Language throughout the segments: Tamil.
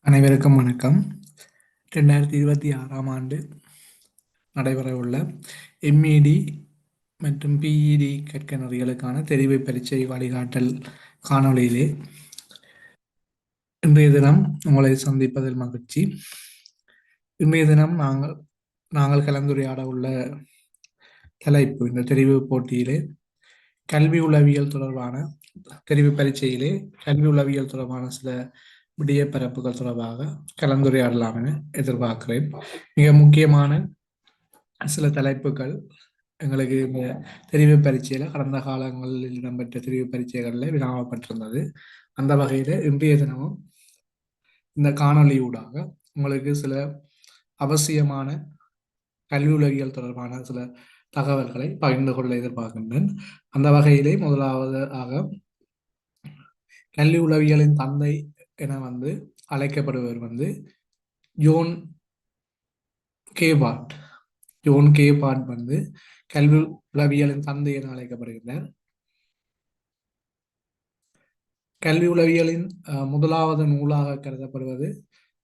அனைவருக்கும் வணக்கம். 2026ஆம் ஆண்டு நடைபெறவுள்ள எம்இடி மற்றும் பிஇடி கற்கனறிகளுக்கான தெரிவு பரீட்சை வழிகாட்டல் காணொளியிலே இன்றைய தினம் உங்களை சந்திப்பதில் மகிழ்ச்சி. இன்றைய தினம் நாங்கள் கலந்துரையாட உள்ள தலைப்பு, இந்த தெரிவு போட்டியிலே கல்வி உளவியல் தொடர்பான தெரிவு பரீட்சையிலே கல்வி உளவியல் தொடர்பான சில விடயப்பரப்புகள் தொடர்பாக கலந்துரையாடலாம் என எதிர்பார்க்கிறேன். மிக முக்கியமான சில தலைப்புகள் எங்களுக்கு இந்த தெரிவு பரீட்சையில் கடந்த காலங்களில் இடம்பெற்ற தெரிவு பரீட்சைகளில் வினாவப்பட்டிருந்தது. அந்த வகையில் இன்றைய தினமும் இந்த காணொலி ஊடாக உங்களுக்கு சில அவசியமான கல்வி உலகியல் தொடர்பான சில தகவல்களை பகிர்ந்து கொள்ள எதிர்பார்க்கின்றேன். அந்த வகையிலே முதலாவதாக கல்வி உளவியலின் தந்தை என அழைக்கப்படுபவர் ஜோன் கேபார்ட். ஜோன் கேபார்ட் கல்வி உளவியலின் தந்தை என அழைக்கப்படுகின்றார். கல்வி உளவியலின் முதலாவது நூலாக கருதப்படுவது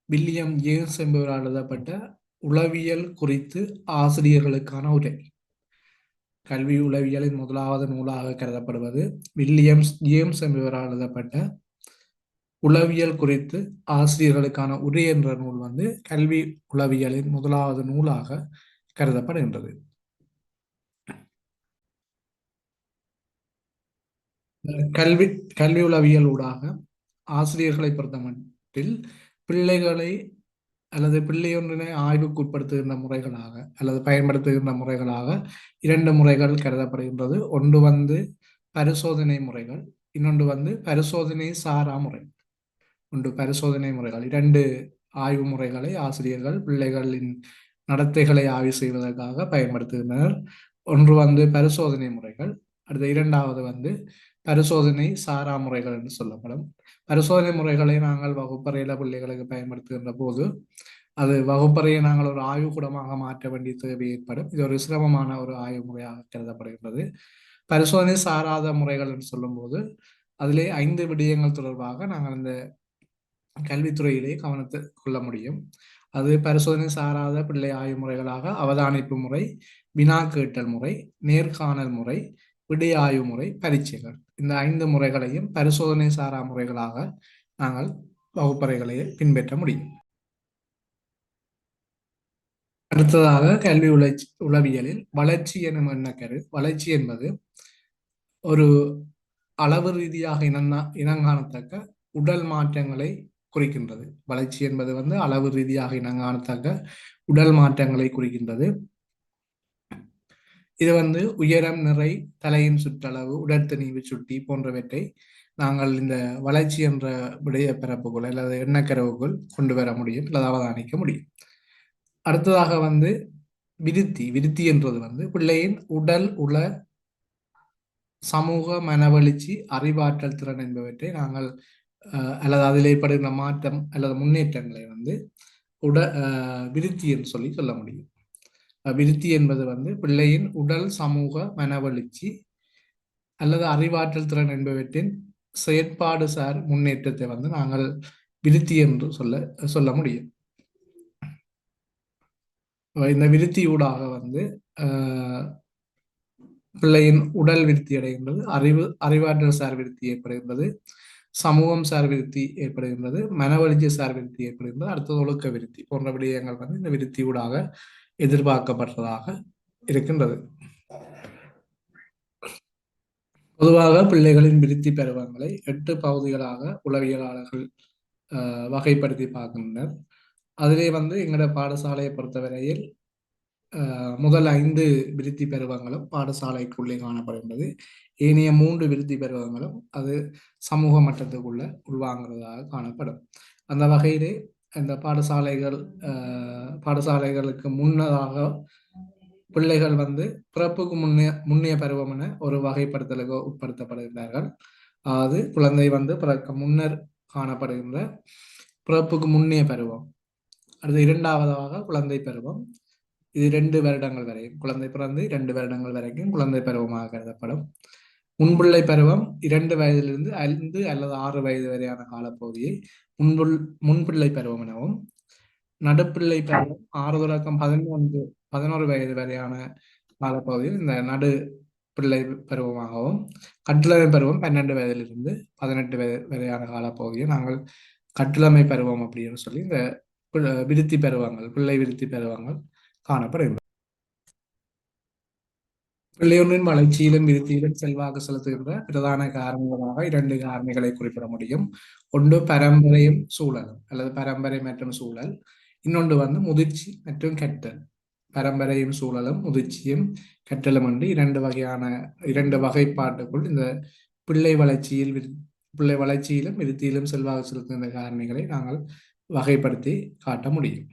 வில்லியம் ஜேம்ஸ் என்பவரால் எழுதப்பட்ட உளவியல் குறித்து ஆசிரியர்களுக்கான உரை. கல்வி உளவியலின் முதலாவது நூலாக கருதப்படுவது வில்லியம் ஜேம்ஸ் என்பவரால் எழுதப்பட்ட உளவியல் குறித்து ஆசிரியர்களுக்கான உரை என்ற நூல் கல்வி உளவியலின் முதலாவது நூலாக கருதப்படுகின்றது. கல்வி உளவியல் ஊடாக ஆசிரியர்களை பொறுத்தமட்டில் பிள்ளைகளை அல்லது பிள்ளையொன்றினை ஆய்வுக்கு உட்படுத்துகின்ற முறைகளாக அல்லது பயன்படுத்துகின்ற முறைகளாக இரண்டு முறைகள் கருதப்படுகின்றது. ஒன்று பரிசோதனை முறைகள், இன்னொன்று பரிசோதனை சாரா முறை. பரிசோதனை முறைகள், இரண்டு ஆய்வு முறைகளை ஆசிரியர்கள் பிள்ளைகளின் நடத்தைகளை ஆய்வு செய்வதற்காக பயன்படுத்துகின்றனர். ஒன்று பரிசோதனை முறைகள், அடுத்த இரண்டாவது பரிசோதனை சாரா முறைகள் என்று சொல்லப்படும். பரிசோதனை முறைகளை நாங்கள் வகுப்பறையில பிள்ளைகளுக்கு பயன்படுத்துகின்ற போது அது வகுப்பறையை நாங்கள் ஒரு ஆய்வுக்கூடமாக மாற்ற வேண்டிய தேவை ஏற்படும். இது ஒரு சிரமமான ஒரு ஆய்வு முறையாக கருதப்படுகின்றது. பரிசோதனை சாராத முறைகள் என்று சொல்லும் போது அதிலே 5 விடயங்கள் தொடர்பாக நாங்கள் இந்த கல்வித்துறையிலே கவனத்தை கொள்ள முடியும். அது பரிசோதனை சாராத பிள்ளை ஆய்வு முறைகளாக அவதானிப்பு முறை, வினா கேட்டல் முறை, நேர்காணல் முறை, விடை ஆய்வு முறை, பரீட்சைகள். இந்த 5 முறைகளையும் பரிசோதனை சாரா முறைகளாக நாங்கள் வகுப்பறைகளை பின்பற்ற முடியும். அடுத்ததாக கல்வி உளவியலில் வளர்ச்சி எனும் எண்ணக்கரு. வளர்ச்சி என்பது ஒரு அளவு ரீதியாக இனங்காணத்தக்க உடல் மாற்றங்களை குறிக்கின்றது. வளர்ச்சி என்பது அளவு ரீதியாக இனங்காணத்தக்க உடல் மாற்றங்களை குறிக்கின்றது. இது உயரம், நிறை, தலையின் சுற்றளவு, உடற்தணிவு சுட்டி போன்றவற்றை நாங்கள் இந்த வளர்ச்சி என்ற விடய பரப்புக்குள் அல்லது எண்ணக்கரவுக்குள் கொண்டு வர முடியும் அல்லது அவதானிக்க முடியும். அடுத்ததாக விருத்தி. விருத்தி என்றது பிள்ளையின் உடல், உள, சமூக, மனவளர்ச்சி, அறிவாற்றல் திறன் என்பவற்றை நாங்கள் அல்லது அதில் ஏற்படுகின்ற மாற்றம் அல்லது முன்னேற்றங்களை விருத்தி என்று சொல்ல முடியும். விருத்தி என்பது பிள்ளையின் உடல், சமூக, மனவளர்ச்சி அல்லது அறிவாற்றல் திறன் என்பவற்றின் செயற்பாடு சார் முன்னேற்றத்தை நாங்கள் விருத்தி என்று சொல்ல முடியும். இந்த விருத்தியூடாக பிள்ளையின் உடல் விருத்தி அடைகின்றது, அறிவாற்றல் சார் விருத்தி ஏற்படுகின்றது, சமூகம் சார் விருத்தி ஏற்படுகின்றது, மனவளர்ச்சி சார் விருத்தி ஏற்படுகின்றது, அடுத்தது ஒழுக்க விருத்தி போன்ற விடயங்கள் இந்த விருத்தியூடாக எதிர்பார்க்கப்படுறதாக இருக்கின்றது. பொதுவாக பிள்ளைகளின் விருத்தி பருவங்களை 8 பகுதிகளாக உளவியலாளர்கள் வகைப்படுத்தி பார்க்கின்றனர். அதிலே எங்களோட பாடசாலையை பொறுத்தவரையில் முதல் 5 விருத்தி பருவங்களும் பாடசாலைக்குள்ளே காணப்படுகின்றது. ஏனைய 3 விருத்தி பருவங்களும் அது சமூக மட்டத்துக்குள்ள உள்வாங்கிறதாக காணப்படும். அந்த வகையிலே இந்த பாடசாலைகளுக்கு முன்னதாக பிள்ளைகள் பிறப்புக்கு முன்னைய பருவம் என ஒரு வகைப்படுத்தலுக்கு உட்படுத்தப்படுகின்றார்கள். அதாவது குழந்தை பிறக்க முன்னர் காணப்படுகின்ற பிறப்புக்கு முன்னைய பருவம். அடுத்து இரண்டாவதாக குழந்தை பருவம். இது 2 வருடங்கள் வரையும் குழந்தை பிறந்து 2 வருடங்கள் வரைக்கும் குழந்தை பருவமாக கருதப்படும். முன்பிள்ளை பருவம் 2 வயதிலிருந்து 5 அல்லது 6 வயது வரையான காலப்பகுதியை முன்புள் முன்பிள்ளை பருவம் எனவும், நடுப்பிள்ளை பருவம் 6 தொடக்கம் 11 வரையான காலப்பகுதியில் இந்த நடு பிள்ளை பருவமாகவும், கட்டிளமை பருவம் 12 வயதிலிருந்து 18 வரையான காலப்பகுதியை நாங்கள் கட்டிளமை பருவம் அப்படின்னு சொல்லி இந்த விருத்தி பருவங்கள், பிள்ளை விருத்தி பருவங்கள் காணப்படுகின்றன. பிள்ளையொன்றின் வளர்ச்சியிலும் விருத்தியிலும் செல்வாக்கு செலுத்துகின்ற பிரதான காரணங்களாக 2 காரணிகளை குறிப்பிட முடியும். ஒன்று பரம்பரையும் சூழலும், அல்லது பரம்பரை மற்றும் சூழல். இன்னொன்று முதிர்ச்சி மற்றும் கற்றல். பரம்பரையும் சூழலும் முதிர்ச்சியும் கற்றலும் என்று 2 வகைப்பாட்டுக்குள் இந்த பிள்ளை வளர்ச்சியிலும் விருத்தியிலும் செல்வாக்கு செலுத்துகின்ற காரணிகளை நாங்கள் வகைப்படுத்தி காட்ட முடியும்.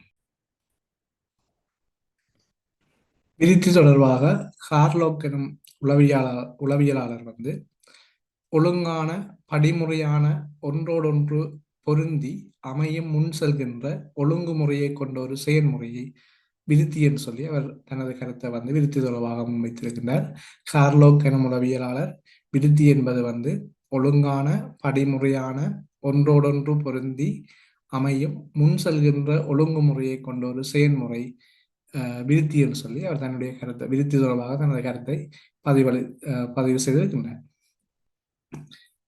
விருத்தி தொடர்பாக கார்லோக் எனும் உளவியலாளர் ஒழுங்கான படிமுறையான ஒன்றோடொன்று பொருந்தி அமையும் முன் செல்கின்ற ஒழுங்குமுறையை கொண்ட ஒரு செயல்முறையை விருத்தி என்று சொல்லி அவர் தனது கருத்தை விருத்தி தொடர்பாக முன்வைத்திருக்கின்றார். கார்லோக் எனும் உளவியலாளர் விருத்தி என்பது ஒழுங்கான படிமுறையான ஒன்றோடொன்று பொருந்தி அமையும் முன் செல்கின்ற ஒழுங்குமுறையை கொண்ட ஒரு செயல்முறை விருத்தி என்று சொல்லி அவர் தன்னுடைய கருத்தை விருத்தி தொடர்பாக தனது கருத்தை பதிவு செய்திருக்கின்றார்.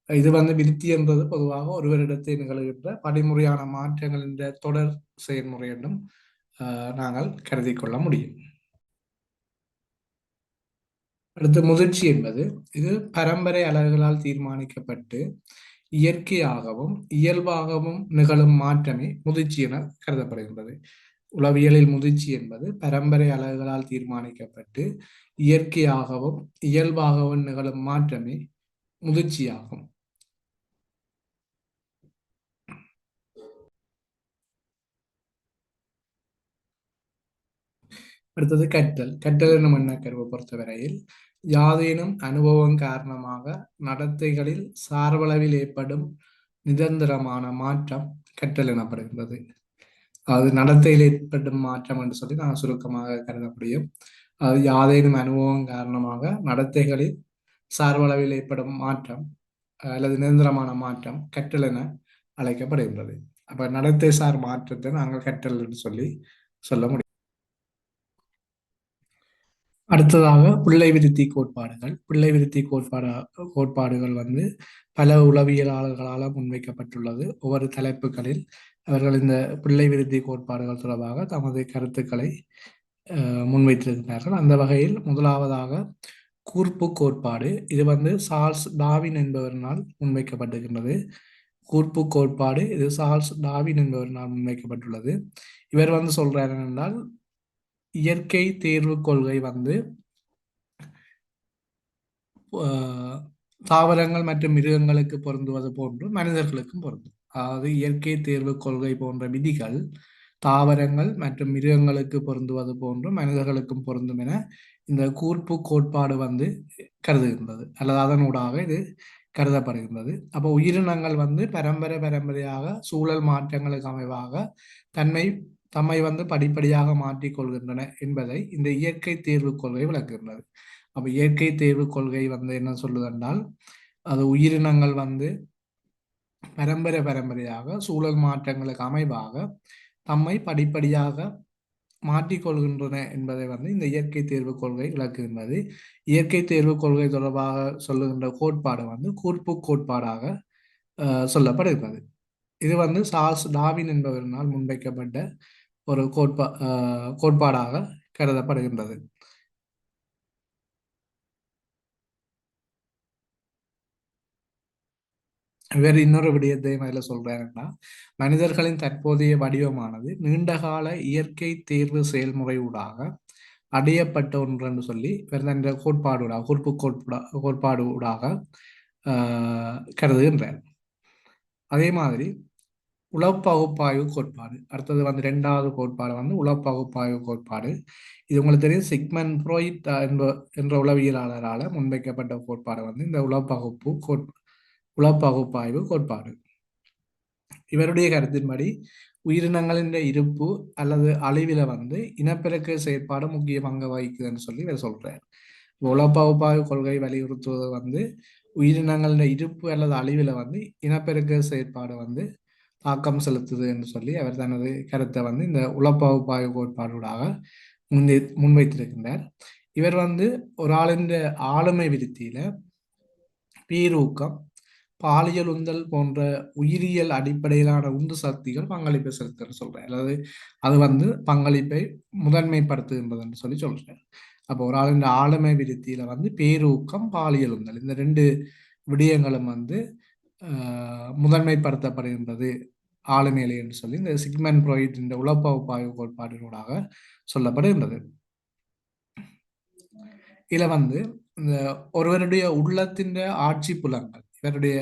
இது விருத்தி என்பது பொதுவாக ஒருவரிடத்தை நிகழ்கின்ற படிமுறையான மாற்றங்கள் என்ற தொடர் செயல்முறை என்றும் நாங்கள் கருதி கொள்ள முடியும். அடுத்து முதிர்ச்சி என்பது இது பரம்பரை அலகுகளால் தீர்மானிக்கப்பட்டு இயற்கையாகவும் இயல்பாகவும் நிகழும் மாற்றமே முதிர்ச்சி என கருதப்படுகின்றது. உளவியலில் முதிர்ச்சி என்பது பரம்பரை அலகுகளால் தீர்மானிக்கப்பட்டு இயற்கையாகவும் இயல்பாகவும் நிகழும் மாற்றமே முதிர்ச்சியாகும். அடுத்தது கற்றல். கற்றல் என்னும் எண்ணக்கருவை பொறுத்தவரையில் யாதேனும் அனுபவம் காரணமாக நடத்தைகளில் சார்பளவில் ஏற்படும் நிரந்தரமான மாற்றம் கற்றல் எனப்படுகின்றது. அது நடத்தையில் ஏற்படும் மாற்றம் என்று சொல்லி நான் சுருக்கமாக கருத முடியும். அது யாதேனும் அனுபவம் காரணமாக நடத்தைகளில் சார்பளவில் ஏற்படும் மாற்றம் அல்லது நிரந்தரமான மாற்றம் கற்றல் என அழைக்கப்படுகின்றது. அப்ப நடத்தை சார் மாற்றத்தை நாங்கள் கற்றல் என்று சொல்லி சொல்ல முடியும். அடுத்ததாக பிள்ளை விருத்தி கோட்பாடுகள். பிள்ளை விருத்தி கோட்பாடுகள் பல உளவியலாளர்களால் முன்வைக்கப்பட்டுள்ளது. ஒவ்வொரு தலைப்புகளில் அவர்கள் இந்த பிள்ளை விருத்தி கோட்பாடுகள் தொடர்பாக தமது கருத்துக்களை முன்வைத்திருக்கிறார்கள். அந்த வகையில் முதலாவதாக கூர்ப்பு கோட்பாடு. இது சார்ல்ஸ் டார்வின் என்பவரினால் முன்வைக்கப்பட்டிருக்கின்றது. கூர்ப்பு கோட்பாடு இது சார்ல்ஸ் டார்வின் என்பவரினால் முன்வைக்கப்பட்டுள்ளது. இவர் சொல்றார் என்றால் இயற்கை தேர்வு கொள்கை தாவரங்கள் மற்றும் மிருகங்களுக்கு பொருந்துவது போன்று மனிதர்களுக்கும் பொருந்தும். அதாவது இயற்கை தேர்வு கொள்கை போன்ற விதிகள் தாவரங்கள் மற்றும் மிருகங்களுக்கு பொருந்துவது போன்று மனிதர்களுக்கும் பொருந்தும் என இந்த கூர்ப்பு கோட்பாடு கருதுகின்றது, அல்லது அதனூடாக இது கருதப்படுகின்றது. அப்போ உயிரினங்கள் பரம்பரையாக சூழல் மாற்றங்களுக்கு அமைவாக தம்மை படிப்படியாக மாற்றிக்கொள்கின்றன என்பதை இந்த இயற்கை தேர்வு கொள்கை விளக்குகின்றது. அப்ப இயற்கை தேர்வு கொள்கை என்ன சொல்லுதென்றால் அது உயிரினங்கள் பரம்பரையாக சூழல் மாற்றங்களுக்கு அமைவாக தம்மை படிப்படியாக மாற்றிக்கொள்கின்றன என்பதை இந்த இயற்கை தேர்வு கொள்கை விளக்குகின்றது. இயற்கை தேர்வு கொள்கை தொடர்பாக சொல்லுகின்ற கோட்பாடு கூர்ப்பு கோட்பாடாக சொல்லப்படுகிறது. இது சார்ல்ஸ் டார்வின் என்பவரினால் முன்வைக்கப்பட்ட ஒரு கோட்பாடாக கருதப்படுகின்றது. வேறு இன்னொரு விடயத்தையும் அதில் சொல்றாருன்னா, மனிதர்களின் தற்போதைய வடிவமானது நீண்டகால இயற்கை தேர்வு செயல்முறை ஊடாக அடையப்பட்ட ஒன்று என்று சொல்லி இந்த கூர்ப்பு கோட்பாடு ஊடாக கருதுகின்றார். அதே மாதிரி உளப்பகுப்பாய்வு கோட்பாடு. அடுத்தது 2வது கோட்பாடு உளப்பகுப்பாய்வு கோட்பாடு. இது உங்களுக்கு தெரியும், சிக்மண்ட் ஃப்ராய்ட் என்ற உளவியலாளரால் முன்வைக்கப்பட்ட கோட்பாடு இந்த உளப்பகுப்பாய்வு கோட்பாடு. இவருடைய கருத்தின்படி உயிரினங்களின் இருப்பு அல்லது அழிவில இனப்பெருக்க செயற்பாடு முக்கிய பங்கு வகிக்குதுன்னு சொல்லி இவர் சொல்றார். உலப்பகுப்பாய்வு கொள்கை வலியுறுத்துவது வந்து உயிரினங்கள இருப்பு அல்லது அழிவில் வந்து இனப்பெருக்க செயற்பாடு வந்து தாக்கம் செலுத்துது என்று சொல்லி அவர் தனது கருத்தை வந்து இந்த உலப்பகுப்பாய்வு கோட்பாடுடாக முன்வைத்திருக்கின்றார். இவர் வந்து ஒரு ஆளின் ஆளுமை விருத்தியில பீரூக்கம், பாலியல் உந்தல் போன்ற உயிரியல் அடிப்படையிலான உந்து சக்திகள் பங்களிப்பை செலுத்துன்னு சொல்றேன். அதாவது அது வந்து பங்களிப்பை முதன்மைப்படுத்துகின்றது என்று சொல்லி சொல்றேன். அப்போ ஒரு ஆளின் ஆளுமை விருத்தியில வந்து பேரூக்கம், பாலியல் உந்தல் இந்த ரெண்டு விடயங்களும் வந்து முதன்மைப்படுத்தப்படுகின்றது ஆளுமையிலே என்று சொல்லி இந்த சிக்மண்ட் ஃப்ராய்ட் இந்த உளப்பகுப்பாய்வு கோட்பாட்டினூடாக சொல்லப்படுகின்றது. இதில் வந்து இந்த ஒருவருடைய உள்ளத்தின் ஆட்சி புலங்கள் இவருடைய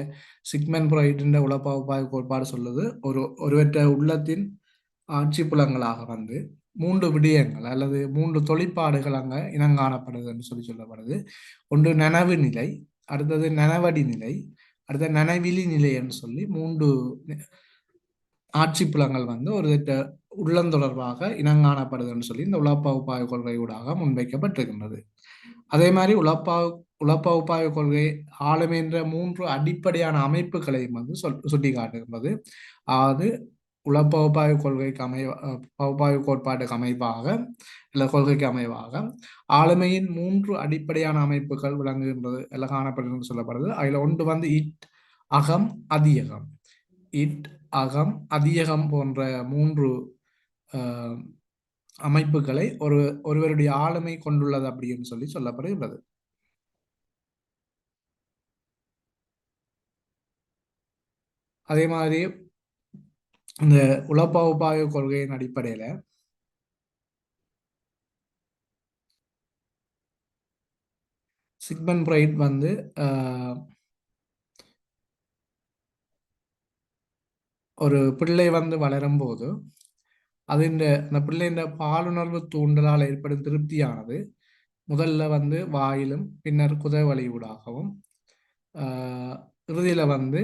சிக்மண்ட் ஃப்ராய்டின் உளப்பகுப்பாய்வு கோட்பாடு சொல்லுது ஒருவற்ற உள்ளத்தின் ஆட்சி புலங்களாக வந்து 3 விடயங்கள் அல்லது 3 தொழிற்பாடுகள் அங்கே இனங்காணப்படுதுன்னு சொல்லப்படுது. ஒன்று நனவு நிலை, அடுத்தது நனவடி நிலை, அடுத்த நனவிலி நிலை என்று சொல்லி 3 ஆட்சி புலங்கள் வந்து ஒரு உள்ளம் தொடர்பாக இனங்காணப்படுதுன்னு சொல்லி இந்த உளப்பகுப்பாய்வு கொள்கையூடாக முன்வைக்கப்பட்டிருக்கின்றது. அதே மாதிரி உளப்பகுப்பாய்வு கொள்கை ஆளுமை என்ற 3 அடிப்படையான அமைப்புகளையும் வந்து சுட்டி காட்டுகின்றது. அதாவது உளப்பகுப்பாய்வு கொள்கைக்கு பகுப்பாய்வு கோட்பாட்டுக்கு அமைவாக இல்லை கொள்கைக்கு அமைவாக ஆளுமையின் 3 அடிப்படையான அமைப்புகள் விளங்குகின்றது எல்லாம் காணப்படுகிறது சொல்லப்படுது. அதில் ஒன்று வந்து இட், அகம், அதியகம். இட், அகம், அதியகம் போன்ற 3 அமைப்புகளை ஒருவருடைய ஆளுமை கொண்டுள்ளது அப்படின்னு சொல்லி சொல்லப்படுகிறது. அதே மாதிரி இந்த உளப்பகுப்பாய்வு கொள்கையின் அடிப்படையில சிக்மண்ட் ஃப்ராய்ட் வந்து ஒரு பிள்ளை வந்து வளரும் போது அந்த பிள்ளையின் பாலுணர்வு தூண்டலால் ஏற்படும் திருப்தியானது முதல்ல வந்து வாயிலும் பின்னர் குதவழியூடாகவும் இறுதியில வந்து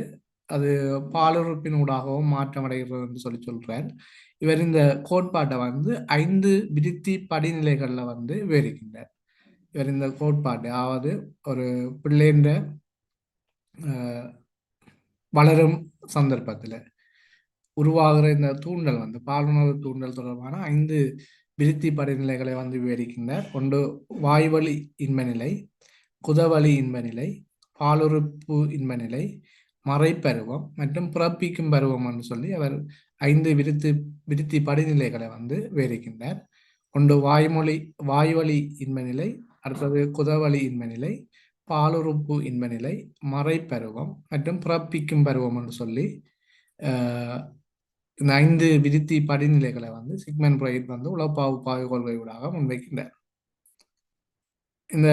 அது பாலுறுப்பினூடாகவும் மாற்றமடைகிறது என்று சொல்லி சொல்றார். இவர் இந்த கோட்பாட்டை வந்து 5 விருத்தி படிநிலைகள்ல வந்து விவரிக்கின்றார். இவர் இந்த கோட்பாடு அதாவது ஒரு பிள்ளைன்ற வளரும் சந்தர்ப்பத்தில் உருவாகிற இந்த தூண்டல் வந்து பாலுணர்வு தூண்டல் தொடர்பான 5 விருத்தி படிநிலைகளை வந்து விவரிக்கின்றார். ஒன்று வாய்வழி இன்பநிலை, குதவழி இன்பநிலை, பாலுறுப்பு இன்பநிலை, மறைப்பருவம் மற்றும் பிறப்பிக்கும் பருவம் என்று சொல்லி அவர் 5 விருத்தி படிநிலைகளை வந்து விவரிக்கின்றார். ஒன்று வாய்வழி இன்பநிலை, அடுத்தது குதவழி இன்பநிலை, பாலுறுப்பு இன்பநிலை, மறைப்பருவம் மற்றும் பிறப்பிக்கும் பருவம் என்று சொல்லி இந்த 5 விருத்தி படிநிலைகளை வந்து சிக்மண்ட் ஃப்ராய்ட் வந்து உளப்பகுப்பாய்வு கொள்கையூடாக முன்வைக்கின்றார். இந்த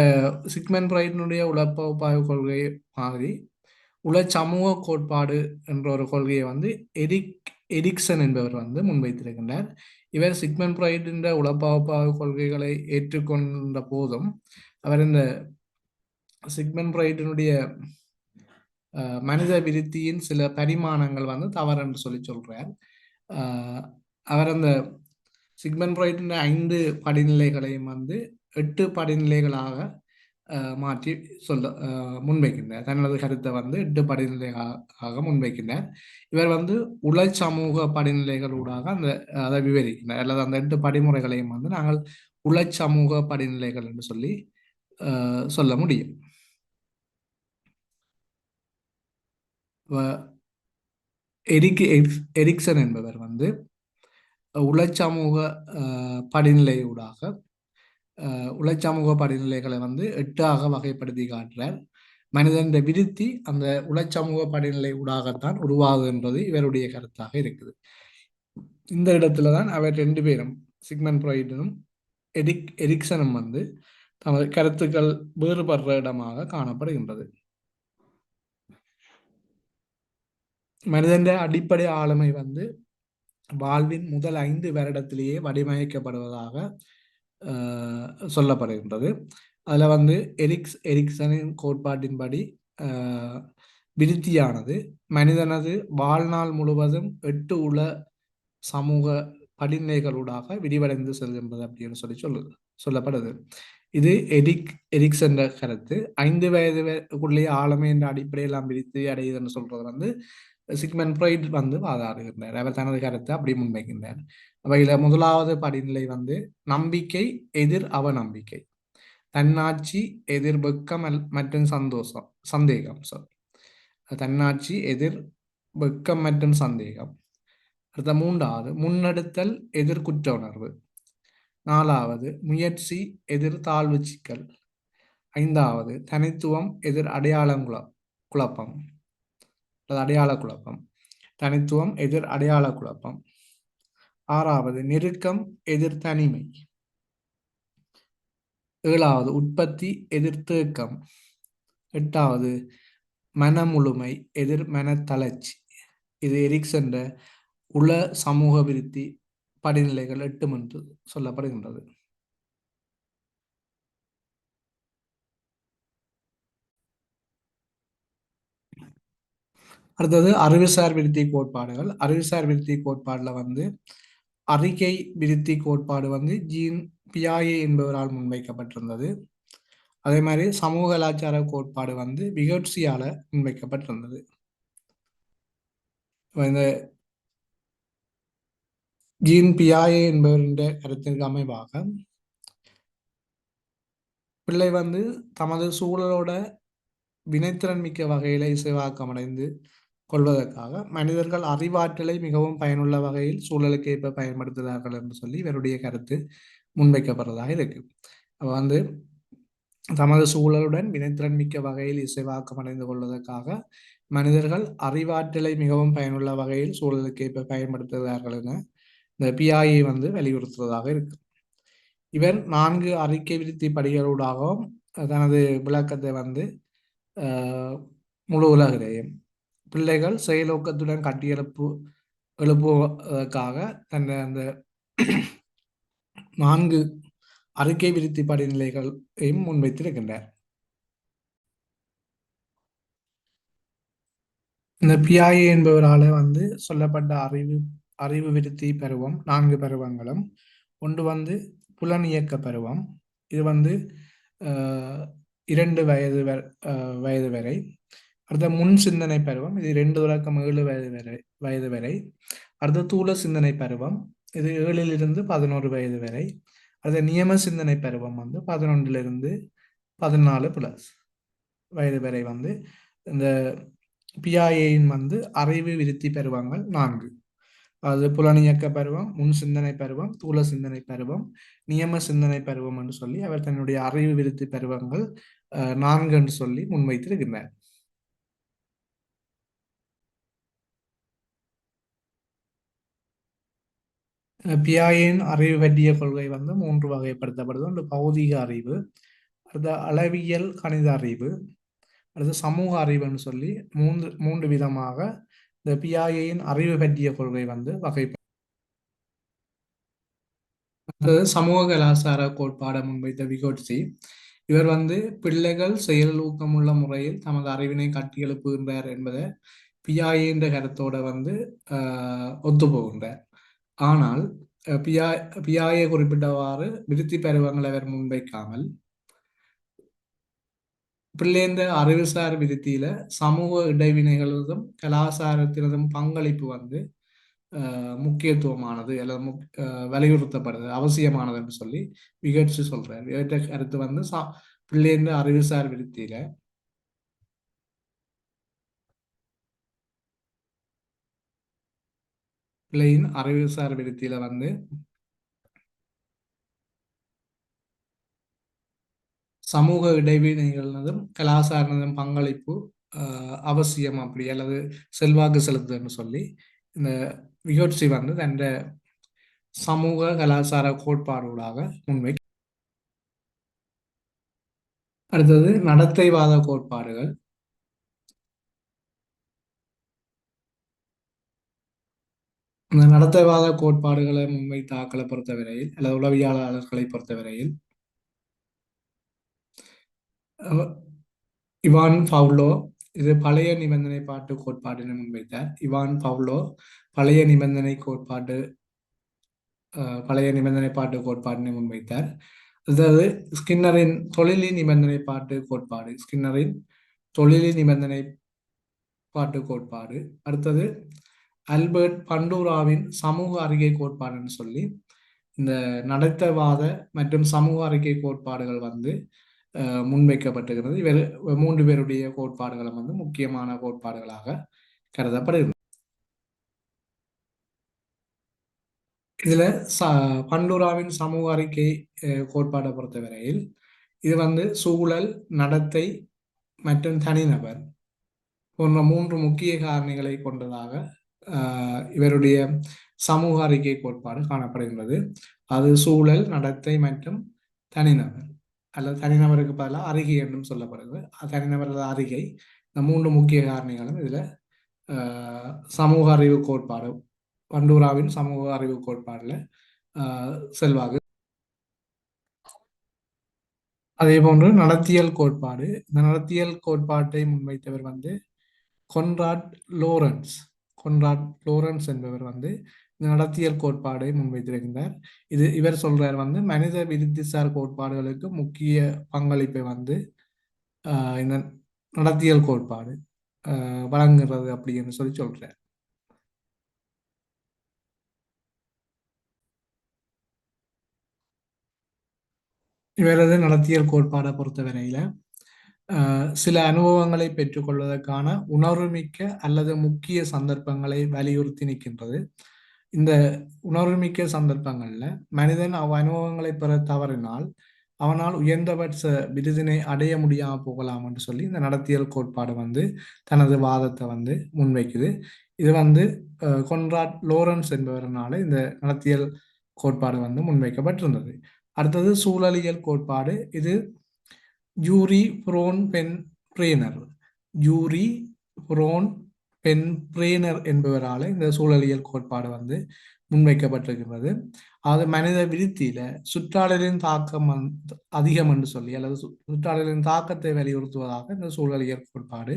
சிக்மண்ட் ஃப்ராய்டினுடைய உளப்பகுப்பாய்வு கொள்கை மாதிரி சமூக கோட்பாடு என்ற ஒரு கொள்கையை வந்து எரிக்சன் என்பவர் வந்து முன்வைத்திருக்கின்றார். இவர் சிக்மண்ட் ஃப்ராய்டின் உளப்பகுப்பாய்வு கொள்கைகளை ஏற்றுக்கொண்ட போதும் அவர் இந்த சிக்மண்ட் ஃப்ராய்டினுடைய மனித விருத்தியின் சில பரிமாணங்கள் வந்து தவறு என்று சொல்லி சொல்றார். அவர் அந்த சிக்மண்ட் ஃப்ராய்டின் 5 படிநிலைகளையும் வந்து 8 படிநிலைகளாக மாற்றி முன்வைக்கின்றார். தனது கருத்தை வந்து 8 படிநிலைகளாக முன்வைக்கின்றார். இவர் வந்து சமூக படிநிலைகளூடாக அதை விவரிக்கின்றார். அல்லது அந்த 8 படிமுறைகளையும் வந்து நாங்கள் சமூக படிநிலைகள் என்று சொல்லி சொல்ல முடியும். எரிக்சன் என்பவர் வந்து சமூக படிநிலையூடாக சமூக படிநிலைகளை வந்து 8ஆக வகைப்படுத்தி காட்டுறார். மனிதன் விருத்தி அந்த சமூக படிநிலை ஊடாகத்தான் உருவாகுகின்றது இவருடைய கருத்தாக இருக்குது. இந்த இடத்துலதான் அவர் 2 பேரும் சிக்மண்ட் ஃப்ராய்டும் எரிக்சனும் வந்து தமது கருத்துக்கள் வேறுபடுற இடமாக காணப்படுகின்றது. மனிதன் அடிப்படை ஆளுமை வந்து வாழ்வின் முதல் 5 வருடத்திலேயே வடிவமைக்கப்படுவதாக சொல்லப்படுகின்றது. அதில் வந்து எரிக்சனின் கோட்பாட்டின்படி விருத்தியானது மனிதனது வாழ்நாள் முழுவதும் 8 சமூக படிநிலைகளூடாக விரிவடைந்து செல்கின்றது அப்படின்னு சொல்லப்படுது. இது எரிக்சன் கருத்து. 5 வயதுக்குள்ளேயே ஆளுமை என்ற அடிப்படையெல்லாம் பிரித்து அடையுதுன்னு சொல்றது வந்து சிக்மண்ட் ஃப்ராய்ட் வந்து வாதாடுகின்றார். அவர் தனது கருத்தை அப்படி முன்வைக்கின்றார். அப்ப இதுல முதலாவது படிநிலை வந்து நம்பிக்கை எதிர் அவநம்பிக்கை, தன்னாட்சி எதிர் வெக்கம் மற்றும் சந்தேகம். தன்னாட்சி எதிர் வெக்கம் மற்றும் சந்தேகம். அடுத்த 3வது முன்னெடுத்தல் எதிர் குற்ற உணர்வு. 4வது முயற்சி எதிர் தாழ்வு சிக்கல். 5வது தனித்துவம் எதிர் குழப்பம். அடையாள குழப்பம். தனித்துவம் எதிர் அடையாள குழப்பம். 6வது நெருக்கம் எதிர் தனிமை. 7வது உற்பத்தி எதிர் தேக்கம். 8வது மன முழுமை எதிர் மனத்தளர்ச்சி. இது எரிக்சன் உள சமூக விருத்தி படிநிலைகள் 8 என்று சொல்லப்படுகின்றது. அடுத்தது அறிவுசார் விருத்தி கோட்பாடுகள். அறிவுசார் விருத்தி கோட்பாடுல வந்து அறிக்கை விருத்தி கோட்பாடு வந்து ஜீன் பியாயே என்பவரால் முன்வைக்கப்பட்டிருந்தது. அதே மாதிரி சமூக கலாச்சார கோட்பாடு வந்து விகட்சியால முன்வைக்கப்பட்டிருந்தது. இந்த ஜீன் பியாயே என்பவருடைய கருத்திற்கு அமைவாக பிள்ளை வந்து தமது சூழலோட வினைத்திறன் மிக்க வகையில இசைவாக்கமடைந்து கொள்வதற்காக மனிதர்கள் அறிவாற்றலை மிகவும் பயனுள்ள வகையில் சூழலுக்கு ஏற்ப பயன்படுத்துகிறார்கள் என்று சொல்லி இவருடைய கருத்து முன்வைக்கப்படுறதாக இருக்கு. அப்ப வந்து தமது சூழலுடன் வினைத்திறன் மிக்க வகையில் இசைவாக்கம் அடைந்து கொள்வதற்காக மனிதர்கள் அறிவாற்றலை மிகவும் பயனுள்ள வகையில் சூழலுக்கு ஏற்ப பயன்படுத்துகிறார்கள் என இந்த பிஐஏ வந்து வலியுறுத்துவதாக இருக்கு. இவர் 4 அறிக்கை விருத்தி படிகளூடாகவும் தனது விளக்கத்தை வந்து முழு உலகிலேயும் பிள்ளைகள் செயலோக்கத்துடன் எழுப்புவதற்காக தன்னை அந்த 4 அறிக்கை விருத்தி படிநிலைகளையும் முன்வைத்திருக்கின்றார். இந்த பிஐஏ என்பவரால் வந்து சொல்லப்பட்ட அறிவு விருத்தி பருவம் 4 பருவங்களும். ஒன்று வந்து புலனியக்க பருவம். இது வந்து 2 வயது வரை. அடுத்த முன் சிந்தனை பருவம். இது 2 தொடக்கம் 7 வயது வரை. அடுத்த தூள சிந்தனை பருவம். இது 7 11 வயது வரை. அடுத்த நியம சிந்தனை பருவம் வந்து 11 14+ வயது வரை வந்து இந்த பிஐஏயின் வந்து அறிவு விருத்தி பருவங்கள் 4. அது புலனியக்க பருவம், முன் சிந்தனை பருவம், தூள சிந்தனை பருவம், நியம சிந்தனை பருவம் என்று சொல்லி அவர் தன்னுடைய அறிவு விருத்தி பருவங்கள் 4 என்று சொல்லி முன்வைத்திருக்கின்றார். பிஐஏயின் அறிவு பற்றிய கொள்கை வந்து 3 வகைப்படுத்தப்படுது. ஒன்று பௌதிக அறிவு, அடுத்த அளவியல் கணித அறிவு, அடுத்து சமூக அறிவுன்னு சொல்லி 3 விதமாக இந்த பிஐஏயின் அறிவு பற்றிய கொள்கை வந்து சமூக கலாச்சார கோட்பாடை முன்வைத்த விகோட்சி. இவர் வந்து பிள்ளைகள் செயலூக்கமுள்ள முறையில் தமது அறிவினை கட்டியெழுப்புகின்றார் என்பதை பிஐஏ என்ற கருத்தோட வந்து ஒத்துப்போகின்றார். ஆனால் பிஐஏ குறிப்பிட்டவாறு விருத்தி பருவங்களை அவர் முன்வைக்காமல் பிள்ளைந்த அறிவுசார் விருத்தியில சமூக இடைவினைகளதும் கலாச்சாரத்தினதும் பங்களிப்பு வந்து முக்கியத்துவமானது அல்லது வலியுறுத்தப்படுது, அவசியமானது என்று சொல்லி விகட்சி சொல்றார். இவற்றை கருத்து வந்து பிள்ளைந்த அறிவுசார் விருத்தியில பிள்ளையின் அறிவுசார் விருத்தியில வந்து சமூக இடைவினைகளதும் கலாச்சாரனதும் பங்களிப்பு அவசியம் அப்படி அல்லது செல்வாக்கு செலுத்துதுன்னு சொல்லி இந்த விகோட்சி வந்து தன் சமூக கலாச்சார கோட்பாடுகளாக முன்வை. அடுத்தது நடத்தைவாத கோட்பாடுகள். இந்த நடத்தைவாத கோட்பாடுகளை முன்வைத்த ஆக்களை பொறுத்தவரையில் அல்லது உளவியலாளர்களை பொறுத்தவரையில் இவான் பவுலோ இது பழைய நிபந்தனை பாட்டு கோட்பாடுன்னு முன்வைத்தார். இவான் பவுலோ பழைய நிபந்தனை பாட்டு கோட்பாடுன்னு முன்வைத்தார். அதாவது ஸ்கின்னரின் தொழிலி நிபந்தனை பாட்டு கோட்பாடு, ஸ்கின்னரின் தொழிலி நிபந்தனை பாட்டு கோட்பாடு. அடுத்தது அல்பர்ட் பண்டூராவின் சமூக அறிக்கை கோட்பாடுன்னு சொல்லி இந்த நடத்தைவாத மற்றும் சமூக அறிக்கை கோட்பாடுகள் வந்து முன்வைக்கப்பட்டிருக்கிறது. இவர் மூன்று பேருடைய கோட்பாடுகளும் வந்து முக்கியமான கோட்பாடுகளாக கருதப்படுகிறது. இதுல ச பண்டூராவின் சமூக அறிக்கை கோட்பாடை பொறுத்தவரையில் இது வந்து சூழல், நடத்தை மற்றும் தனிநபர் போன்ற மூன்று முக்கிய காரணிகளை கொண்டதாக இவருடைய சமூக அறிக்கை கோட்பாடு காணப்படுகின்றது. அது சூழல், நடத்தை மற்றும் தனிநபர் அல்லது தனிநபருக்கு பதிலாக அறிகை என்றும் சொல்லப்படுகிறது. தனிநபர் அல்லது அறிகை, இந்த மூன்று முக்கிய காரணிகளும் இதுல சமூக அறிவு கோட்பாடு, பண்டூராவின் சமூக அறிவு கோட்பாடுல செல்வாக்கு. அதே போன்று நடத்தியல் கோட்பாடு, இந்த நடத்தியல் கோட்பாட்டை முன்வைத்தவர் வந்து கொன்ராட் லோரன்ஸ். கொன்ராட் லோரன்ஸ் என்பவர் வந்து இந்த நடத்தியல் கோட்பாடை முன்வைத்திருக்கின்றார். இவர் சொல்றார் வந்து மனித விருத்திசார் கோட்பாடுகளுக்கு முக்கிய பங்களிப்பை வந்து இந்த நடத்தியல் கோட்பாடு வழங்குகிறது அப்படின்னு சொல்லி சொல்றார். இவரது நடத்தியல் கோட்பாடை பொறுத்தவரையில சில அனுபவங்களை பெற்றுக்கொள்வதற்கான உணர்வுமிக்க அல்லது முக்கிய சந்தர்ப்பங்களை வலியுறுத்தி நிற்கின்றது. இந்த உணர்வுமிக்க சந்தர்ப்பங்கள்ல மனிதன் அனுபவங்களை பெற தவறினால் அவனால் உயர்ந்தபட்ச விருதினை அடைய முடியாம போகலாம் என்று சொல்லி இந்த நடத்தியல் கோட்பாடு வந்து தனது வாதத்தை வந்து முன்வைக்குது. இது வந்து கொன்ராட் லோரன்ஸ் என்பவரனால இந்த நடத்தியல் கோட்பாடு வந்து முன்வைக்கப்பட்டிருந்தது. அடுத்தது சூழலியல் கோட்பாடு. இது Urie Bronfenbrenner, Urie Bronfenbrenner என்பவரால் இந்த சூழலியல் கோட்பாடு வந்து முன்வைக்கப்பட்டிருக்கிறது. அது மனித விருத்தியில சுற்றாடலின் தாக்கம் அதிகம் என்று சொல்லி அல்லது சுற்றாடலின் தாக்கத்தை வலியுறுத்துவதாக இந்த சூழலியல் கோட்பாடு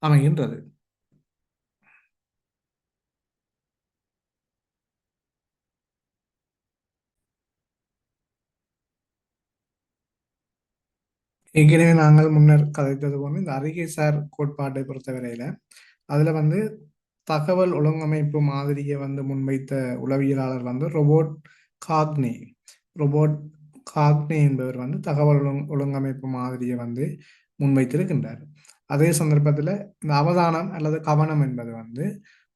அமைகின்றது. ஏற்கனவே நாங்கள் முன்னர் கதைத்தது போன்று இந்த அறிக்கைசார் கோட்பாட்டை பொறுத்தவரையில அதுல வந்து தகவல் ஒழுங்கமைப்பு மாதிரியை வந்து முன்வைத்த உளவியலாளர் வந்து ரொபோட் காக்னே. ரொபோட் காக்னே என்பவர் வந்து தகவல் ஒழுங்கமைப்பு மாதிரியை வந்து முன்வைத்திருக்கின்றார். அதே சந்தர்ப்பத்தில் இந்த அவதானம் அல்லது கவனம் என்பது வந்து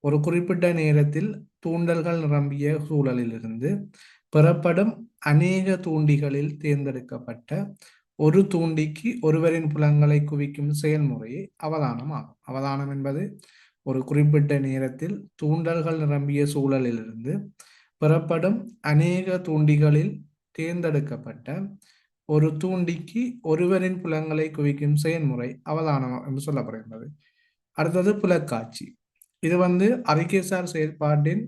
ஒரு குறிப்பிட்ட நேரத்தில் தூண்டல்கள் நிரம்பிய சூழலிலிருந்து பெறப்படும் அநேக தூண்டிகளில் தேர்ந்தெடுக்கப்பட்ட ஒரு தூண்டிக்கு ஒருவரின் புலங்களை குவிக்கும் செயல்முறையே அவதானம் ஆகும். அவதானம் என்பது ஒரு குறிப்பிட்ட நேரத்தில் தூண்டல்கள் நிரம்பிய சூழலிலிருந்து பெறப்படும் அநேக தூண்டிகளில் தேர்ந்தெடுக்கப்பட்ட ஒரு தூண்டிக்கு ஒருவரின் புலங்களை குவிக்கும் செயல்முறை அவதானம் என்று சொல்லப்படுகின்றது. அடுத்தது புலக்காட்சி. இது வந்து அறிக்கைசார் செயற்பாட்டின்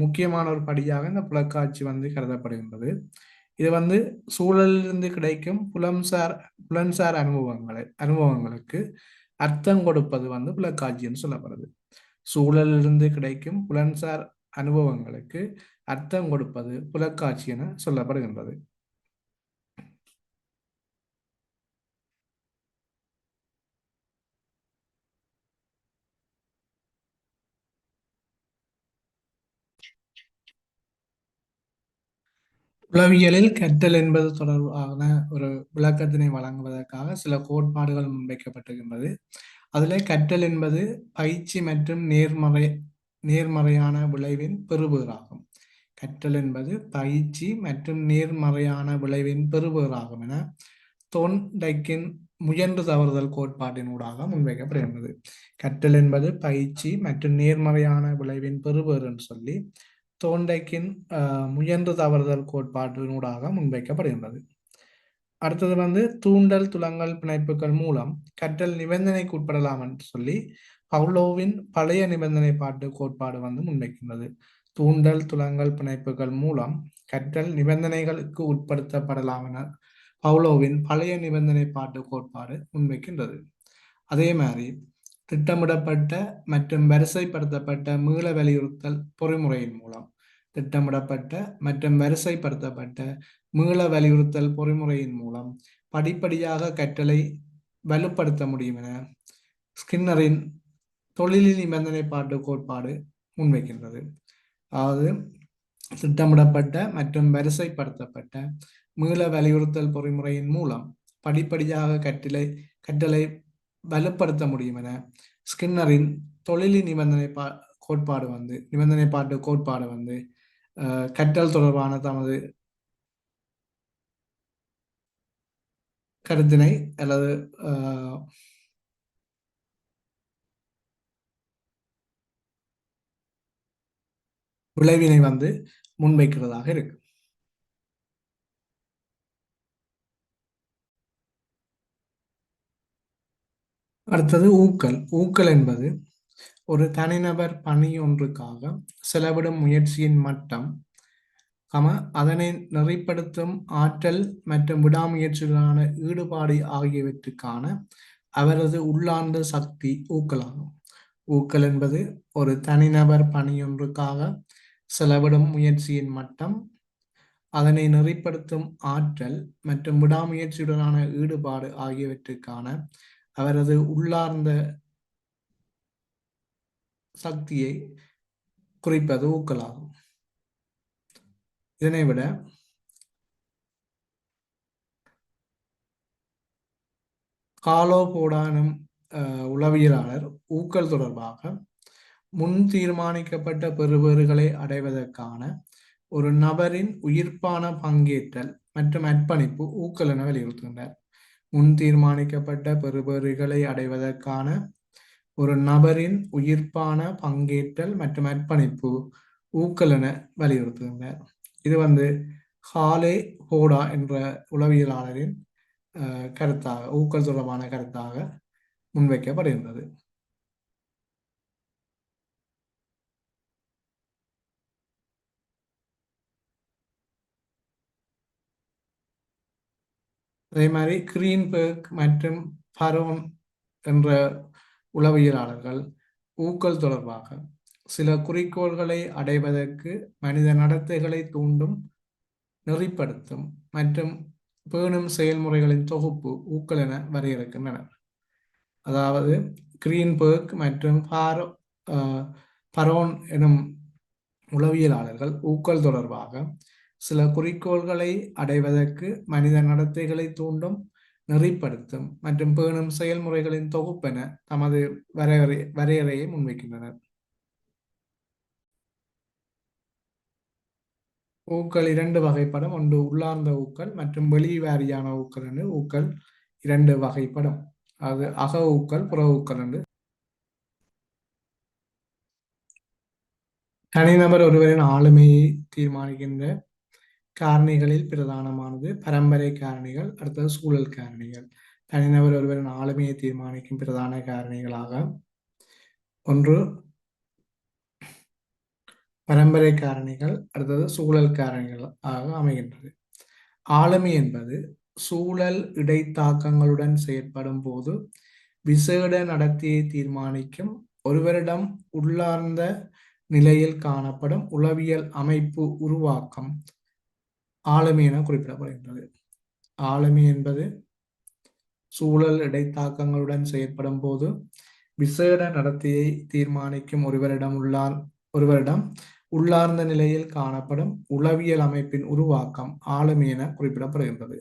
முக்கியமான ஒரு படியாக இந்த புலக்காட்சி வந்து கருதப்படுகின்றது. இது வந்து சூழலிலிருந்து கிடைக்கும் புலன்சார் அனுபவங்களுக்கு அர்த்தம் கொடுப்பது வந்து புலக்காட்சின்னு சொல்லப்படுது. சூழலிலிருந்து கிடைக்கும் புலன்சார் அனுபவங்களுக்கு அர்த்தம் கொடுப்பது புலக்காட்சி என சொல்லப்படுகின்றது. உளவியலில் கற்றல் என்பது தொடர்பான ஒரு விளக்கத்தினை வழங்குவதற்காக சில கோட்பாடுகள் முன்வைக்கப்பட்டிருக்கின்றது. அதுல கற்றல் என்பது பயிற்சி மற்றும் நேர்மறையான விளைவின் பெறுபேறாகும். கற்றல் என்பது பயிற்சி மற்றும் நேர்மறையான விளைவின் பெறுபேறாகும் என தோன்டைக்கின் முயன்று தவறுதல் கோட்பாட்டினூடாக முன்வைக்கப்படுகின்றது. கற்றல் என்பது பயிற்சி மற்றும் நேர்மறையான விளைவின் பெறுபேறு என்று சொல்லி தோண்டைக்கின் முயன்று தவறுதல் கோட்பாட்டினூடாக முன்வைக்கப்படுகின்றது. அடுத்தது வந்து தூண்டல் துலங்கல் பிணைப்புகள் மூலம் கற்றல் நிபந்தனைக்கு உட்படலாம் என்று சொல்லி பவுலோவின் பழைய நிபந்தனை பாட்டு கோட்பாடு வந்து முன்வைக்கின்றது. தூண்டல் துலங்கல் பிணைப்புகள் மூலம் கற்றல் நிபந்தனைகளுக்கு உட்படுத்தப்படலாம் என பவுலோவின் பழைய நிபந்தனை பாட்டு கோட்பாடு முன்வைக்கின்றது. அதே மாதிரி திட்டமிடப்பட்ட மற்றும் வரிசைப்படுத்தப்பட்ட மீள வலியுறுத்தல் பொறிமுறையின் மூலம் திட்டமிடப்பட்ட மற்றும் வரிசைப்படுத்தப்பட்ட மீள வலியுறுத்தல் பொறிமுறையின் மூலம் படிப்படியாக கற்றலை வலுப்படுத்த முடியும் என ஸ்கின்னரின் தொழில் நிபந்தனைப்பாட்டு கோட்பாடு முன்வைக்கின்றது. அதாவது திட்டமிடப்பட்ட மற்றும் வரிசைப்படுத்தப்பட்ட மீள வலியுறுத்தல் பொறிமுறையின் மூலம் படிப்படியாக கற்றலை வலுப்படுத்த முடியும் என ஸ்கின்னரின் தொழிலி நிபந்தனைப்பாட்டு கோட்பாடு கற்றல் தொடர்பான தமது கருத்தினை அல்லது விளைவினை முன்வைக்கிறதாக இருக்கு. அடுத்தது ஊக்கல். ஊக்கல் என்பது ஒரு தனிநபர் பணி ஒன்றுக்காக செலவிடும் முயற்சியின் மட்டம், அதனை நெறிப்படுத்தும் ஆற்றல் மற்றும் விடாமுயற்சிகளான ஈடுபாடு ஆகியவற்றுக்கான அவரது உள்ளார்ந்த சக்தி ஊக்கலாகும். ஊக்கல் என்பது ஒரு தனிநபர் பணியொன்றுக்காக செலவிடும் முயற்சியின் மட்டம், அதனை நெறிப்படுத்தும் ஆற்றல் மற்றும் விடாமுயற்சியுடனான ஈடுபாடு ஆகியவற்றுக்கான அவரது உள்ளார்ந்த சக்தியை குறிப்பது ஊக்கலாகும். இதனை விட காலோ போடானும் உளவியலாளர் ஊக்கல் தொடர்பாக முன் தீர்மானிக்கப்பட்ட பெறுபேறுகளை அடைவதற்கான ஒரு நபரின் உயிர்ப்பான பங்கேற்றல் மற்றும் அர்ப்பணிப்பு ஊக்கல் என வலியுறுத்துகின்றார். முன் தீர்மானிக்கப்பட்ட பெறுபேறுகளை அடைவதற்கான ஒரு நபரின் உயிர்ப்பான பங்கேற்றல் மற்றும் அர்ப்பணிப்பு ஊக்கல் என வலியுறுத்துகின்றார். இது ஹாலே ஹோடா என்ற உளவியலாளரின் கருத்தாக, ஊக்கல் தொடர்பான கருத்தாக முன்வைக்கப்படுகின்றது. அதே மாதிரி கிரீன்பெர்க் மற்றும் பரோன் என்ற உளவியலாளர்கள் ஊக்கல் தொடர்பாக சில குறிக்கோள்களை அடைவதற்கு மனித நடத்தைகளை தூண்டும், நெறிப்படுத்தும் மற்றும் பேணும் செயல்முறைகளின் தொகுப்பு ஊக்கல் என வரையறுக்கின்றனர். அதாவது கிரீன்பெர்க் மற்றும் பரோன் எனும் உளவியலாளர்கள் ஊக்கல் தொடர்பாக சில குறிக்கோள்களை அடைவதற்கு மனித நடத்தைகளை தூண்டும், நெறிப்படுத்தும் மற்றும் பேணும் செயல்முறைகளின் தொகுப்பென தமது வரையறையை முன்வைக்கின்றனர். ஊக்கல் இரண்டு வகைப்படும். ஒன்று உள்ளார்ந்த ஊக்கல் மற்றும் வெளிவாரியான ஊக்கல் என்று ஊக்கல் இரண்டு வகைப்படும். அது அக ஊக்கல், புற ஊக்கல் என்று. தனிநபர் ஒருவரின் ஆளுமையை தீர்மானிக்கின்ற காரணிகளில் பிரதானமானது பரம்பரை காரணிகள், அடுத்தது சூழல் காரணிகள். தனிநபர் ஒருவரின் ஆளுமையை தீர்மானிக்கும் பிரதான காரணிகளாக ஒன்று பரம்பரை காரணிகள், அடுத்தது சூழல் காரணிகள் ஆக அமைகின்றது. ஆளுமை என்பது சூழல் இடைத்தாக்கங்களுடன் செயற்படும் போது விசேட நடத்தையை தீர்மானிக்கும் ஒருவரிடம் உள்ளார்ந்த நிலையில் காணப்படும் உளவியல் அமைப்பு உருவாக்கம் ஆளுமை என குறிப்பிடப்படுகின்றது. ஆளுமை என்பது சூழல் இடைத்தாக்கங்களுடன் செயற்படும் போது விசேட நடத்தையை தீர்மானிக்கும் ஒருவரிடம் உள்ளார்ந்த நிலையில் காணப்படும் உளவியல் அமைப்பின் உருவாக்கம் ஆளுமை என குறிப்பிடப்படுகின்றது.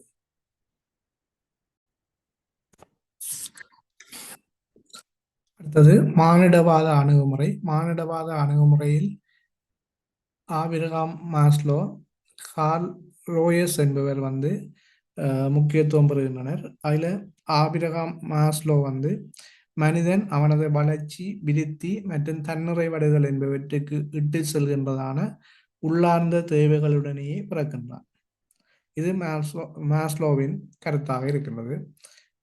அடுத்தது மானிடவாத அணுகுமுறை. மானிடவாத அணுகுமுறையில் ஆபிரகாம் மாஸ்லோ, கார்ல் ரோயஸ் என்பவர் முக்கியத்துவம் பெறுகின்றனர். அதில் ஆபிரகாம் மாஸ்லோ மனிதன் அவனது வளர்ச்சி, விருத்தி மற்றும் தன்னிறைவடைதல் என்பவற்றுக்கு இட்டு செல்கின்றதான உள்ளார்ந்த தேவைகளுடனேயே பிறக்கின்றான். இது மாஸ்லோவின் கருத்தாக இருக்கின்றது.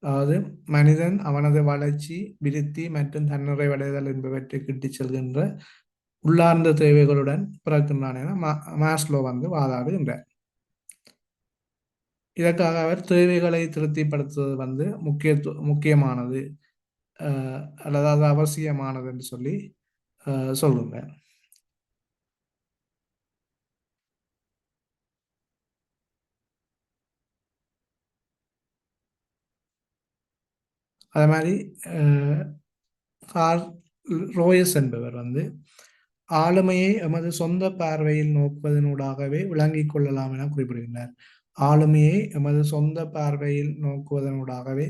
அதாவது மனிதன் அவனது வளர்ச்சி, விருத்தி மற்றும் தன்னிறைவடைதல் என்பவற்றுக்கு இட்டு செல்கின்ற உள்ளார்ந்த தேவைகளுடன் பிறக்கின்றான் என மாஸ்லோ வாதாடுகின்றார். இதற்காக அவர் தேவைகளை திருப்திப்படுத்துவது முக்கியமானது அல்லது அவசியமானது என்று சொல்லி சொல்லுங்க. அதே மாதிரி கார் ரோயஸ் என்பவர் ஆளுமையை எமது சொந்த பார்வையில் நோக்குவதனூடாகவே விளங்கிக் கொள்ளலாம் என குறிப்பிடுகின்றார். ஆளுமையை எமது சொந்த பார்வையில் நோக்குவதனூடாகவே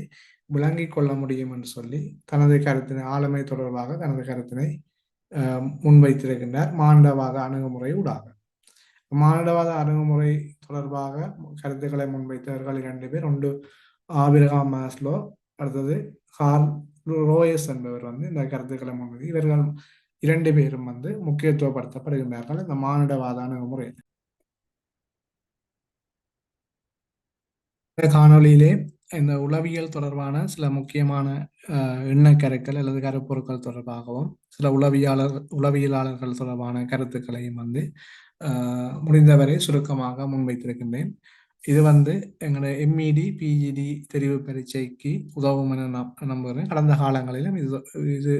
விளங்கிக் கொள்ள முடியும் என்று சொல்லி தனது கருத்தினை ஆளுமை தொடர்பாக தனது கருத்தினை முன்வைத்திருக்கின்றார் மானுடவாத அணுகுமுறை ஊடாக. மானுடவாத அணுகுமுறை தொடர்பாக கருத்துக்களை முன்வைத்தவர்கள் இரண்டு பேர். ஒன்று ஆபிரகாம் மாஸ்லோ, அடுத்தது கார்ல் ரோயஸ் என்பவர் இந்த கருத்துக்களை முன்வைத்து இவர்கள் இரண்டு பேரும் முக்கியத்துவப்படுத்தப்படுகின்றார்கள் இந்த மானுடவாத அணுகுமுறை. இந்த காணொளியிலே இந்த உளவியல் தொடர்பான சில முக்கியமான எண்ணக்கருக்கள் அல்லது கருப்பொருட்கள் தொடர்பாகவும் சில உளவியலாளர்கள் தொடர்பான கருத்துக்களையும் முடிந்தவரை சுருக்கமாக முன்வைத்திருக்கின்றேன். இது எங்களுடைய எம்இடி பிஜிடி தெரிவு பரீட்சைக்கு உதவும் என நம்புகிறேன். கடந்த காலங்களிலும் இது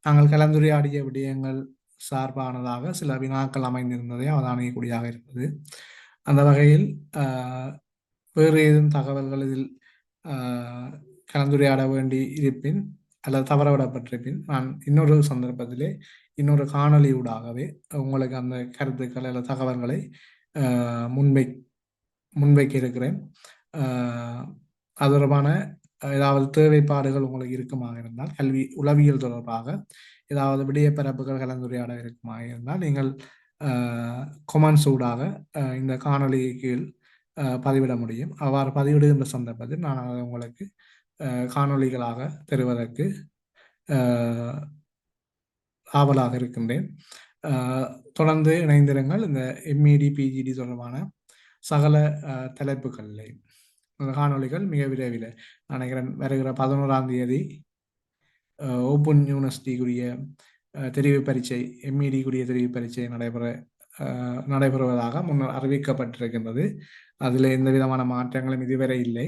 நாங்கள் கலந்துரையாடிய விடயங்கள் சார்பானதாக சில வினாக்கள் அமைந்திருந்ததை அவதானிக்கக்கூடியதாக இருந்தது. அந்த வகையில் வேறு ஏதும் தகவல்கள் இதில் கலந்துரையாட வேண்டி இருப்பின் அல்லது தவறவிடப்பட்டிருப்பின் நான் இன்னொரு சந்தர்ப்பத்திலே இன்னொரு காணொலியூடாகவே உங்களுக்கு அந்த கருத்துக்கள் அல்லது தகவல்களை முன்வைக்க இருக்கிறேன். அது தொடர்பான ஏதாவது தேவைப்பாடுகள் உங்களுக்கு இருக்குமாக இருந்தால் உளவியல் தொடர்பாக ஏதாவது விடயப்பரப்புகள் கலந்துரையாட இருக்குமாக இருந்தால் நீங்கள் கொமெண்ட்ஸ் ஊடாக இந்த காணொலி கீழ் பதிவிட முடியும். அவ்வாறு பதிவிடுகின்ற சந்தர்ப்பத்தில் நான் அதை உங்களுக்கு காணொளிகளாக தருவதற்கு ஆவலாக இருக்கின்றேன். தொடர்ந்து இணைந்திருங்கள். இந்த எம்இடி பிஜிடி தொடர்பான சகல தலைப்புகளிலே காணொளிகள் மிக விரைவில் நினைக்கிறேன் வருகிற 11ஆம் தேதி ஓப்பன் யூனிவர்சிட்டிக்குரிய தெரிவு பரீட்சை எம்இடிக்குரிய தெரிவு பரீட்சை நடைபெறுவதாக முன்னர் அறிவிக்கப்பட்டிருக்கின்றது. அதில் எந்த விதமான மாற்றங்களும் இதுவரை இல்லை.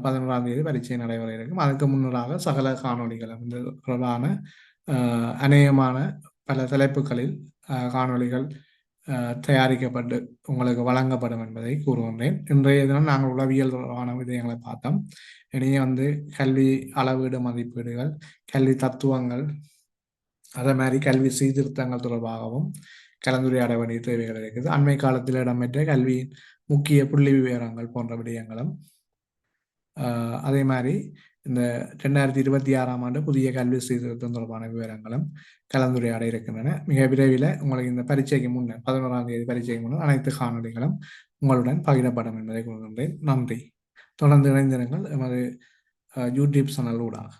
11ஆம் தேதி பரீட்சை நடைபெற இருக்கும். அதுக்கு முன்னராக சகல காணொளிகள் தொடர்பான அநேகமான பல தலைப்புகளில் காணொளிகள் தயாரிக்கப்பட்டு உங்களுக்கு வழங்கப்படும் என்பதை கூறுகின்றேன். இன்றைய தினம் நாங்கள் உளவியல் தொடர்பான விடயங்களை பார்த்தோம். இனியே கல்வி அளவீடு மதிப்பீடுகள், கல்வி தத்துவங்கள், அதே மாதிரி கல்வி சீர்திருத்தங்கள் தொடர்பாகவும் கலந்துரையாட வேண்டிய தேவைகள் இருக்குது. அண்மை காலத்தில் இடம்பெற்ற கல்வியின் முக்கிய புள்ளி விவரங்கள் போன்ற விடயங்களும் அதே மாதிரி இந்த 2026ஆம் ஆண்டு புதிய கல்வி சீர்திருத்தம் தொடர்பான விவரங்களும் கலந்துரையாட இருக்கின்றன. மிக விரைவில் உங்களுக்கு இந்த பரீட்சைக்கு முன்னர் 11ஆம் தேதி பரீட்சைக்கு முன்னர் அனைத்து காணொலிகளும் உங்களுடன் பகிரப்படும் என்பதை கூறுகின்றேன். நன்றி. தொடர்ந்து இணைந்திருங்கள் எமது யூடியூப் சேனல் ஊடாக.